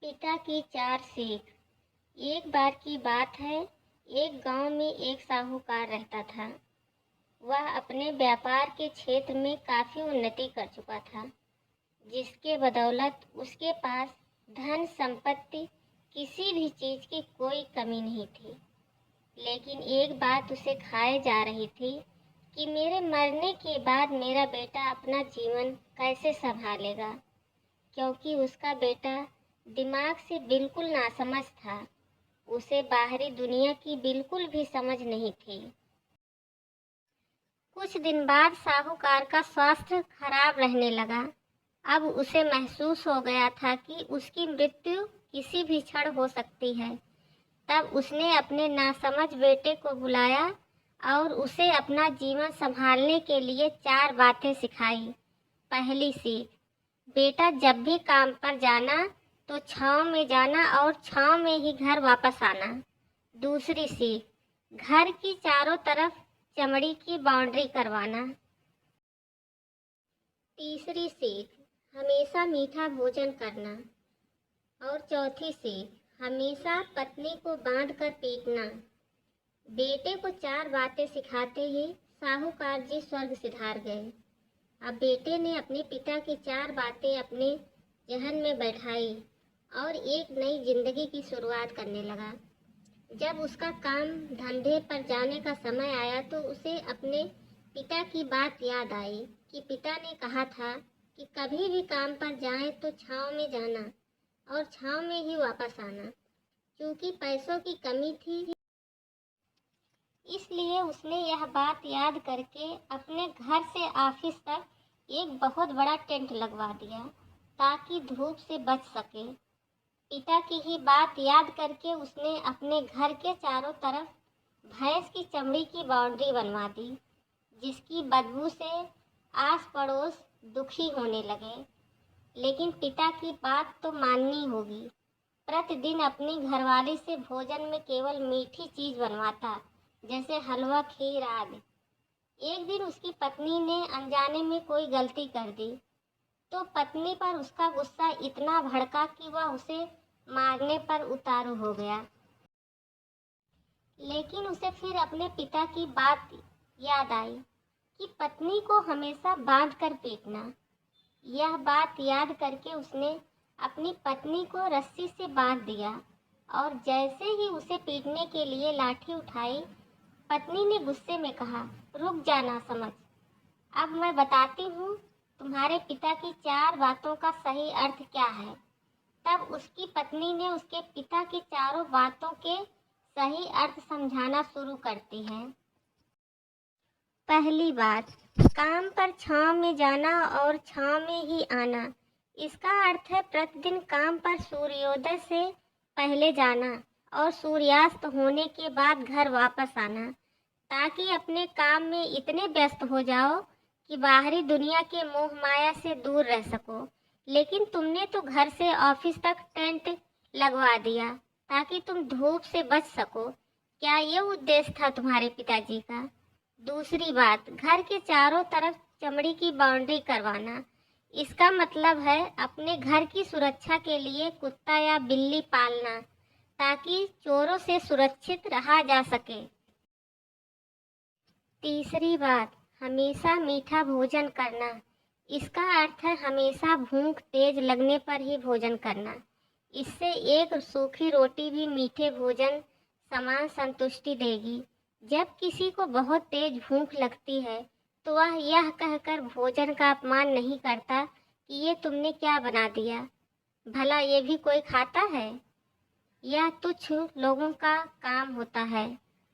पिता की चार सीख। एक बार की बात है, एक गांव में एक साहूकार रहता था। वह अपने व्यापार के क्षेत्र में काफ़ी उन्नति कर चुका था, जिसके बदौलत उसके पास धन संपत्ति किसी भी चीज़ की कोई कमी नहीं थी। लेकिन एक बात उसे खाए जा रही थी कि मेरे मरने के बाद मेरा बेटा अपना जीवन कैसे संभालेगा, क्योंकि उसका बेटा दिमाग से बिल्कुल नासमझ था। उसे बाहरी दुनिया की बिल्कुल भी समझ नहीं थी। कुछ दिन बाद साहूकार का स्वास्थ्य खराब रहने लगा। अब उसे महसूस हो गया था कि उसकी मृत्यु किसी भी क्षण हो सकती है। तब उसने अपने नासमझ बेटे को बुलाया और उसे अपना जीवन संभालने के लिए चार बातें सिखाई। पहली सीख, बेटा जब भी काम पर जाना तो छांव में जाना और छांव में ही घर वापस आना। दूसरी सीख, घर की चारों तरफ चमड़ी की बाउंड्री करवाना। तीसरी सीख, हमेशा मीठा भोजन करना। और चौथी सीख, हमेशा पत्नी को बांध कर पीटना। बेटे को चार बातें सिखाते ही साहूकार जी स्वर्ग सिधार गए। अब बेटे ने अपने पिता की चार बातें अपने जहन में बैठाई और एक नई जिंदगी की शुरुआत करने लगा। जब उसका काम धंधे पर जाने का समय आया तो उसे अपने पिता की बात याद आई कि पिता ने कहा था कि कभी भी काम पर जाएं तो छांव में जाना और छांव में ही वापस आना। क्योंकि पैसों की कमी थी, इसलिए उसने यह बात याद करके अपने घर से ऑफिस तक एक बहुत बड़ा टेंट लगवा दिया ताकि धूप से बच सके। पिता की ही बात याद करके उसने अपने घर के चारों तरफ भैंस की चमड़ी की बाउंड्री बनवा दी, जिसकी बदबू से आस पड़ोस दुखी होने लगे। लेकिन पिता की बात तो माननी होगी। प्रतिदिन अपनी घरवाली से भोजन में केवल मीठी चीज़ बनवाता, जैसे हलवा, खीर आदि। एक दिन उसकी पत्नी ने अनजाने में कोई गलती कर दी तो पत्नी पर उसका गुस्सा इतना भड़का कि वह उसे मारने पर उतारू हो गया। लेकिन उसे फिर अपने पिता की बात याद आई कि पत्नी को हमेशा बांध कर पीटना। यह बात याद करके उसने अपनी पत्नी को रस्सी से बांध दिया और जैसे ही उसे पीटने के लिए लाठी उठाई, पत्नी ने गुस्से में कहा, रुक जाना समझ, अब मैं बताती हूँ तुम्हारे पिता की चार बातों का सही अर्थ क्या है। तब उसकी पत्नी ने उसके पिता की चारों बातों के सही अर्थ समझाना शुरू करती है। पहली बात, काम पर छांव में जाना और छांव में ही आना। इसका अर्थ है प्रतिदिन काम पर सूर्योदय से पहले जाना और सूर्यास्त होने के बाद घर वापस आना, ताकि अपने काम में इतने व्यस्त हो जाओ कि बाहरी दुनिया के मोह माया से दूर रह सको। लेकिन तुमने तो घर से ऑफिस तक टेंट लगवा दिया ताकि तुम धूप से बच सको। क्या ये उद्देश्य था तुम्हारे पिताजी का? दूसरी बात, घर के चारों तरफ चमड़ी की बाउंड्री करवाना। इसका मतलब है अपने घर की सुरक्षा के लिए कुत्ता या बिल्ली पालना, ताकि चोरों से सुरक्षित रहा जा सके। तीसरी बात, हमेशा मीठा भोजन करना। इसका अर्थ है हमेशा भूख तेज लगने पर ही भोजन करना। इससे एक सूखी रोटी भी मीठे भोजन समान संतुष्टि देगी। जब किसी को बहुत तेज भूख लगती है तो वह यह कहकर भोजन का अपमान नहीं करता कि ये तुमने क्या बना दिया, भला ये भी कोई खाता है। यह तुच्छ लोगों का काम होता है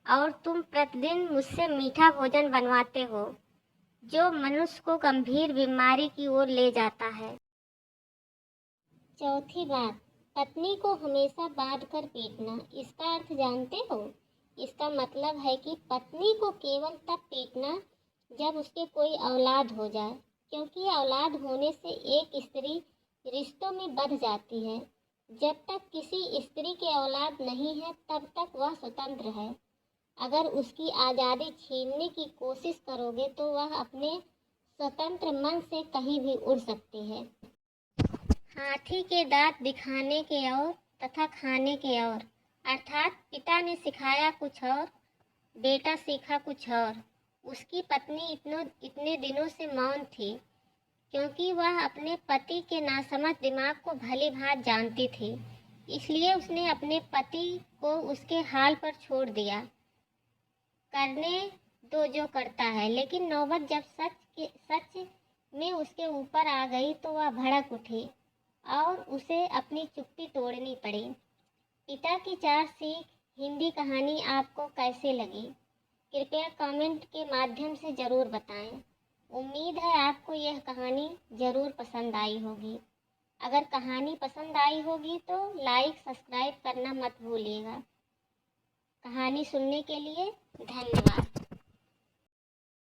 और तुम प्रतिदिन मुझसे मीठा भोजन बनवाते हो, जो मनुष्य को गंभीर बीमारी की ओर ले जाता है। चौथी बात, पत्नी को हमेशा बांध कर पीटना। इसका अर्थ जानते हो? इसका मतलब है कि पत्नी को केवल तब पीटना जब उसके कोई औलाद हो जाए, क्योंकि औलाद होने से एक स्त्री रिश्तों में बंध जाती है। जब तक किसी स्त्री के औलाद नहीं है तब तक वह स्वतंत्र है। अगर उसकी आज़ादी छीनने की कोशिश करोगे तो वह अपने स्वतंत्र मन से कहीं भी उड़ सकती है। हाथी के दांत दिखाने के और तथा खाने के और, अर्थात पिता ने सिखाया कुछ और, बेटा सीखा कुछ और। उसकी पत्नी इतने दिनों से मौन थी, क्योंकि वह अपने पति के नासमझ दिमाग को भली भांति जानती थी। इसलिए उसने अपने पति को उसके हाल पर छोड़ दिया, करने दो जो करता है। लेकिन नौबत जब सच में उसके ऊपर आ गई तो वह भड़क उठी और उसे अपनी चुप्पी तोड़नी पड़ी। पिता की 4 सीख हिंदी कहानी आपको कैसे लगी? कृपया कमेंट के माध्यम से ज़रूर बताएं। उम्मीद है आपको यह कहानी ज़रूर पसंद आई होगी। अगर कहानी पसंद आई होगी तो लाइक सब्सक्राइब करना मत भूलिएगा। कहानी सुनने के लिए धन्यवाद।